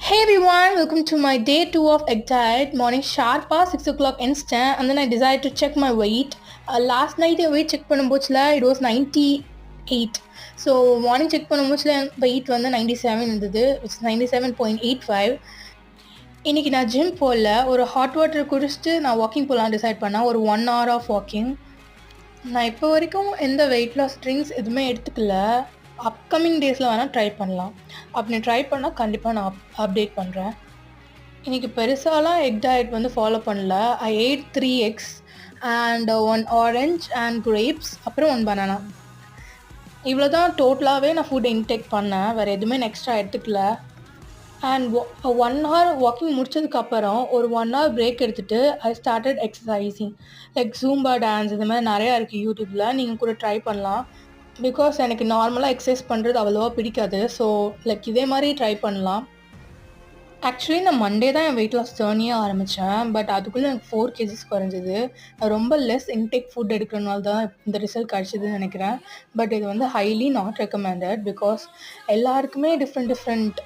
Hey everyone, welcome to my day 2 of egg diet. Morning sharp 6 o'clock instant, and then I decided to check my weight. Last night I weight check பண்ணும்போதுல it was 98. So morning check பண்ணும்போதுல weight வந்து 97 இருந்தது. It's 97.85. இன்னைக்கு நான் gym போகல. ஒரு hot water குடிச்சிட்டு நான் walking போகலான்னு decide பண்ணேன். ஒரு 1 hour ஆஃப் வாக்கிங். நான் இப்போ வரைக்கும் எந்த வெயிட் லாஸ் ட்ரிங்க்ஸ் எதுவுமே எடுத்துக்கல. அப்கமிங் டேஸில் வேணால் ட்ரை பண்ணலாம். அப்படி ட்ரை பண்ணால் கண்டிப்பாக நான் அப்டேட் பண்ணுறேன். இன்றைக்கி பெருசாலாம் எக் டயட் வந்து ஃபாலோ பண்ணல. I ate 3 eggs and 1 orange and grapes, அப்புறம் 1 banana. இவ்வளோ தான் டோட்டலாகவே நான் ஃபுட் இன்டேக் பண்ணேன். வேறு எதுவுமே எக்ஸ்ட்ரா எடுத்துக்கல. அண்ட் 1 hour வாக்கிங் முடிச்சதுக்கப்புறம் ஒரு 1 hour பிரேக் எடுத்துகிட்டு I started exercising. Like Zumba dance இந்த மாதிரி நிறையா இருக்குது யூடியூப்பில். நீங்கள் கூட ட்ரை பண்ணலாம். பிகாஸ் எனக்கு நார்மலாக எக்ஸசைஸ் பண்ணுறது அவ்வளோவா பிடிக்காது. ஸோ லைக் இதே மாதிரி ட்ரை பண்ணலாம். ஆக்சுவலி நான் மண்டே தான் என் வெயிட் லாஸ் ஜேர்னியே ஆரம்பித்தேன். பட் அதுக்குள்ளே எனக்கு 4 kgs குறைஞ்சிது. ரொம்ப லெஸ் இன்டேக் ஃபுட் எடுக்கிறனால தான் இந்த ரிசல்ட் கிடச்சிதுன்னு நினைக்கிறேன். பட் இது வந்து ஹைலி நாட் ரெக்கமெண்டட். பிகாஸ் எல்லாருக்குமே டிஃப்ரெண்ட்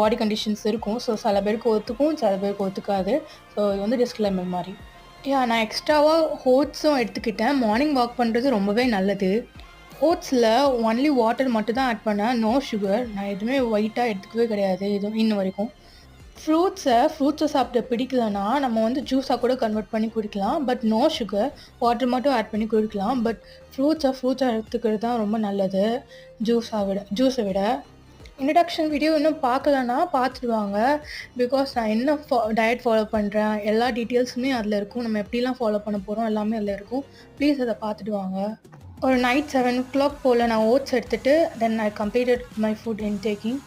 பாடி கண்டிஷன்ஸ் இருக்கும். ஸோ சில பேருக்கு ஒத்துக்கும், சில பேருக்கு ஒத்துக்காது. ஸோ இது வந்து டிஸ்க்ளைமர் மாதிரி. நான் எக்ஸ்ட்ராவாக ஓட்ஸும் எடுத்துக்கிட்டேன். மார்னிங் வாக் பண்ணுறது ரொம்பவே நல்லது. ஓட்ஸில் ஒன்லி வாட்டர் மட்டும் தான் ஆட் பண்ணேன், நோ சுகர். நான் எதுவுமே ஒயிட்டாக எடுத்துக்கவே கிடையாது எதுவும் இன்ன வரைக்கும். ஃப்ரூட்ஸை சாப்பிட பிடிக்கலன்னா நம்ம வந்து ஜூஸாக கூட கன்வெர்ட் பண்ணி குடிக்கலாம். பட் நோ சுகர், வாட்டர் மட்டும் ஆட் பண்ணி குடிக்கலாம். பட் ஃப்ரூட்ஸை எடுத்துக்கிறது தான் ரொம்ப நல்லது ஜூஸை விட. இன்ட்ரடக்ஷன் வீடியோ இன்னும் பார்க்கலன்னா பார்த்துடுவாங்க. பிகாஸ் நான் என்ன டயட் ஃபாலோ பண்ணுறேன் எல்லா டீட்டெயில்ஸுமே அதில் இருக்கும். நம்ம எப்படிலாம் ஃபாலோ பண்ண போகிறோம் எல்லாமே அதில் இருக்கும். ப்ளீஸ் அதை பார்த்துடுவாங்க. ஒரு நைட் 7 o'clock போல் நான் ஓட்ஸ் எடுத்துகிட்டு then I completed my food intaking.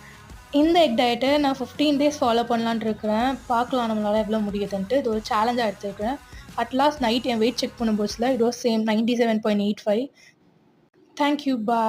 இந்த எக் டயட்டை நான் 15 days ஃபாலோ பண்ணலான்ட்டு இருக்கிறேன். பார்க்கலாம் நம்மளால் எவ்வளோ முடியுதுன்ட்டு. இது ஒரு சேலஞ்சாக எடுத்துருக்கிறேன். அட்லாஸ்ட் நைட் என் வெயிட் செக் பண்ணும்போதுல it was same 97.85. Thank you, bye.